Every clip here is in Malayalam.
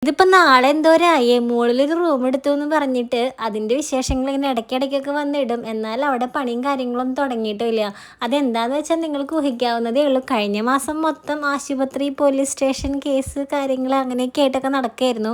ഇതിപ്പോ നാളെ എന്തോരായേ മോളിലൊരു റൂം എടുത്തു എന്ന് പറഞ്ഞിട്ട് അതിന്റെ വിശേഷങ്ങൾ ഇങ്ങനെ ഇടയ്ക്കിടയ്ക്കൊക്കെ വന്നിടും. എന്നാൽ അവിടെ പണിയും കാര്യങ്ങളൊന്നും തുടങ്ങിയിട്ടില്ല. അതെന്താന്ന് വെച്ചാൽ നിങ്ങൾക്ക് ഊഹിക്കാവുന്നതേ ഉള്ളൂ. കഴിഞ്ഞ മാസം മൊത്തം ആശുപത്രി, പോലീസ് സ്റ്റേഷൻ, കേസ് കാര്യങ്ങൾ അങ്ങനെയൊക്കെ ആയിട്ടൊക്കെ നടക്കായിരുന്നു.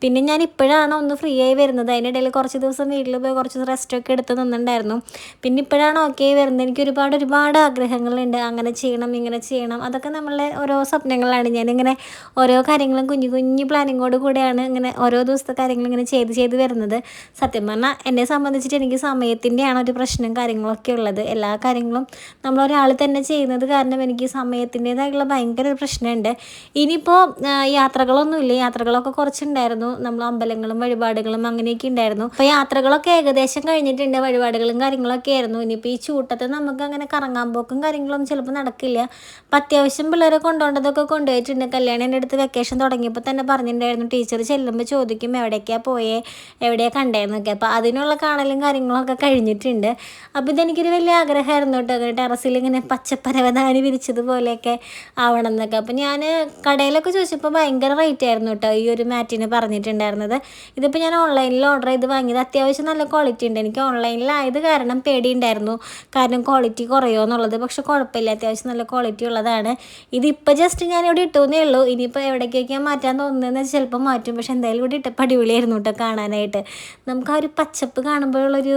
പിന്നെ ഞാൻ ഇപ്പോഴാണ് ഒന്ന് ഫ്രീ ആയി വരുന്നത്. അതിനിടയിൽ കുറച്ച് ദിവസം വീട്ടിൽ പോയി കുറച്ച് റെസ്റ്റൊക്കെ എടുത്ത് നിന്നിട്ടുണ്ടായിരുന്നു. പിന്നെ ഇപ്പോഴാണ് ഓക്കെ ആയി വരുന്നത്. എനിക്ക് ഒരുപാട് ആഗ്രഹങ്ങളുണ്ട്. അങ്ങനെ ചെയ്യണം, ഇങ്ങനെ ചെയ്യണം. അതൊക്കെ നമ്മളെ ഓരോ സ്വപ്നങ്ങളാണ്. ഞാനിങ്ങനെ ഓരോ കാര്യങ്ങളും കുഞ്ഞു കുഞ്ഞു പ്ലാനിങ്ങോട് കൂടെയാണ് ഇങ്ങനെ ഓരോ ദിവസത്തെ കാര്യങ്ങൾ ഇങ്ങനെ ചെയ്ത് വരുന്നത്. സത്യം പറഞ്ഞാൽ എന്നെ സംബന്ധിച്ചിട്ട് എനിക്ക് സമയത്തിൻ്റെയാണ് ഒരു പ്രശ്നം കാര്യങ്ങളൊക്കെ ഉള്ളത്. എല്ലാ കാര്യങ്ങളും നമ്മളൊരാൾ തന്നെ ചെയ്യുന്നത് കാരണം എനിക്ക് സമയത്തിൻ്റേതായിട്ടുള്ള ഭയങ്കര ഒരു പ്രശ്നമുണ്ട്. ഇനിയിപ്പോൾ യാത്രകളൊന്നുമില്ല. യാത്രകളൊക്കെ കുറച്ചുണ്ടായിരുന്നു. നമ്മൾ അമ്പലങ്ങളും വഴിപാടുകളും അങ്ങനെയൊക്കെ ഉണ്ടായിരുന്നു. അപ്പോൾ യാത്രകളൊക്കെ ഏകദേശം കഴിഞ്ഞിട്ടുണ്ട്. വഴിപാടുകളും കാര്യങ്ങളൊക്കെ ആയിരുന്നു. ഇനിയിപ്പോൾ ഈ ചൂട്ടത്ത് നമുക്ക് അങ്ങനെ കറങ്ങാൻ പോക്കും കാര്യങ്ങളൊന്നും ചിലപ്പോൾ നടക്കില്ല. അപ്പം അത്യാവശ്യം പിള്ളേരെ കൊണ്ടുപോകേണ്ടതൊക്കെ കൊണ്ടുപോയിട്ടുണ്ട്. കല്യാണം എൻ്റെ അടുത്ത് വെക്കേഷൻ തുടങ്ങിയപ്പോൾ തന്നെ പറഞ്ഞിട്ടുണ്ടായിരുന്നു. ടീച്ചർ ചെല്ലുമ്പോൾ ചോദിക്കും എവിടേക്കാണ് പോയേ, എവിടെയാണ് കണ്ടേന്നൊക്കെ. അപ്പോൾ അതിനുള്ള കാണലും കാര്യങ്ങളൊക്കെ കഴിഞ്ഞിട്ടുണ്ട്. അപ്പോൾ ഇതെനിക്കൊരു വലിയ ആഗ്രഹമായിരുന്നു കേട്ടോ, ടെറസിൽ ഇങ്ങനെ പച്ചപ്പരവതാനി വിരിച്ചതുപോലെയൊക്കെ ആവണം എന്നൊക്കെ. അപ്പോൾ ഞാൻ കടയിലൊക്കെ ചോദിച്ചപ്പോൾ ഭയങ്കര റേറ്റ് ആയിരുന്നു കേട്ടോ ഈ ഒരു മാറ്റിന് പറഞ്ഞിട്ടുണ്ടായിരുന്നത്. ഇതിപ്പോൾ ഞാൻ ഓൺലൈനിൽ ഓർഡർ ചെയ്ത് വാങ്ങിയത്. അത്യാവശ്യം നല്ല ക്വാളിറ്റി ഉണ്ട്. എനിക്ക് ഓൺലൈനിലായത് കാരണം പേടിയുണ്ടായിരുന്നു, കാരണം ക്വാളിറ്റി കുറയുമോ എന്നുള്ളത്. പക്ഷെ കുഴപ്പമില്ല, അത്യാവശ്യം നല്ല ക്വാളിറ്റി ഉള്ളതാണ്. ഇതിപ്പോൾ ജസ്റ്റ് ഞാനിവിടെ ഇട്ടുവെന്നേ ഉള്ളൂ. ഇനിയിപ്പോൾ എവിടേക്കൊക്കെയാണ് മാറ്റാൻ തോന്നുന്നതെന്ന് വെച്ചാൽ ചിലപ്പോൾ മാറ്റും. പക്ഷെ എന്തായാലും കൂടി ഇട്ടപ്പോൾ അടിപൊളിയായിരുന്നു കേട്ടോ കാണാനായിട്ട്. നമുക്ക് ആ ഒരു പച്ചപ്പ് കാണുമ്പോഴുള്ളൊരു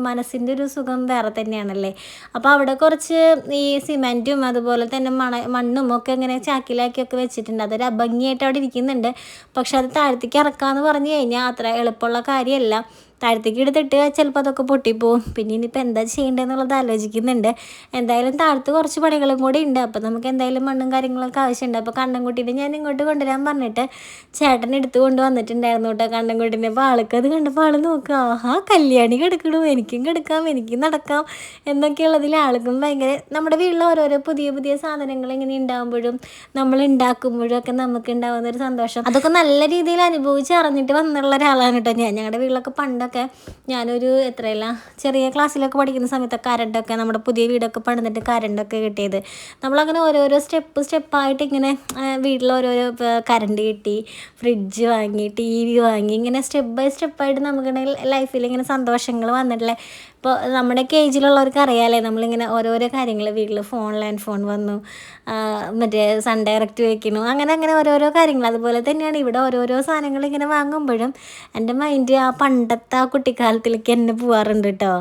മനസ്സിൻ്റെ ഒരു സുഖം വേറെ തന്നെയാണല്ലേ. അപ്പോൾ അവിടെ കുറച്ച് ഈ സിമെൻറ്റും അതുപോലെ തന്നെ മണ്ണും ഒക്കെ ഇങ്ങനെ ചാക്കിലാക്കിയൊക്കെ വെച്ചിട്ടുണ്ട്. അതൊരു അഭംഗിയായിട്ട് അവിടെ ഇരിക്കുന്നുണ്ട്. പക്ഷെ അത് താഴത്തേക്ക് ഇറക്കാമെന്ന് പറഞ്ഞു കഴിഞ്ഞാൽ അത്ര എളുപ്പമുള്ള കാര്യമല്ല. താഴത്തേക്ക് എടുത്തിട്ട് ചിലപ്പോൾ അതൊക്കെ പൊട്ടിപ്പോവും. പിന്നെ ഇനിയിപ്പോൾ എന്താ ചെയ്യേണ്ടതെന്നുള്ളത് ആലോചിക്കുന്നുണ്ട്. എന്തായാലും താഴത്ത് കുറച്ച് പണികളും കൂടി ഉണ്ട്. അപ്പോൾ നമുക്ക് എന്തായാലും മണ്ണും കാര്യങ്ങളൊക്കെ ആവശ്യമുണ്ട്. അപ്പോൾ കണ്ണൻകുട്ടീനെ ഞാൻ ഇങ്ങോട്ട് കൊണ്ടുവരാൻ പറഞ്ഞിട്ട് ചേട്ടൻ എടുത്ത് കൊണ്ട് വന്നിട്ടുണ്ടായിരുന്നു കേട്ടോ കണ്ണൻകുട്ടീനെ. അപ്പോൾ ആൾക്കത് കണ്ടപ്പോൾ ആൾ നോക്കുക, ആഹാ കല്യാണി കിടക്കണു, എനിക്കും കിടക്കാം, എനിക്കും നടക്കാം എന്നൊക്കെയുള്ളതിൽ ആൾക്കും ഭയങ്കര. നമ്മുടെ വീട്ടിൽ ഓരോരോ പുതിയ സാധനങ്ങൾ ഇങ്ങനെ ഉണ്ടാകുമ്പോഴും നമ്മൾ ഉണ്ടാക്കുമ്പോഴും ഒക്കെ നമുക്ക് ഉണ്ടാകുന്ന ഒരു സന്തോഷം അതൊക്കെ നല്ല രീതിയിൽ അനുഭവിച്ച് അറിഞ്ഞിട്ട് വന്നുള്ള ഒരാളാണ് കേട്ടോ ഞാൻ. ഞങ്ങളുടെ വീട്ടിലൊക്കെ പണ്ടൊക്കെ ഞാനൊരു ചെറിയ ക്ലാസ്സിലൊക്കെ പഠിക്കുന്ന സമയത്ത് കരണ്ടൊക്കെ നമ്മുടെ പുതിയ വീടൊക്കെ പണിതിട്ട് കരണ്ടൊക്കെ കിട്ടിയത്. നമ്മളങ്ങനെ ഓരോരോ സ്റ്റെപ്പായിട്ട് ഇങ്ങനെ വീട്ടിൽ ഓരോരോ കരണ്ട് കിട്ടി, ഫ്രിഡ്ജ് വാങ്ങി, TV വാങ്ങി, ഇങ്ങനെ സ്റ്റെപ്പ് ബൈ സ്റ്റെപ്പായിട്ട് നമുക്കിങ്ങനെ ലൈഫിൽ ഇങ്ങനെ സന്തോഷങ്ങൾ വന്നിട്ടില്ലേ. ഇപ്പോൾ നമ്മുടെയൊക്കെ ഏജിലുള്ളവർക്ക് അറിയാമല്ലേ, നമ്മളിങ്ങനെ ഓരോരോ കാര്യങ്ങൾ വീട്ടിൽ ലാൻഡ് ഫോൺ വന്നു, മറ്റേ സൺ ഡയറക്റ്റ് വയ്ക്കുന്നു, അങ്ങനെ ഓരോരോ കാര്യങ്ങൾ. അതുപോലെ തന്നെയാണ് ഇവിടെ ഓരോരോ സാധനങ്ങൾ ഇങ്ങനെ വാങ്ങുമ്പോഴും എൻ്റെ മൈൻഡ് ആ പണ്ടത്തെ ആ കുട്ടിക്കാലത്തിലേക്ക് എന്നെ പോകാറുണ്ട് കേട്ടോ.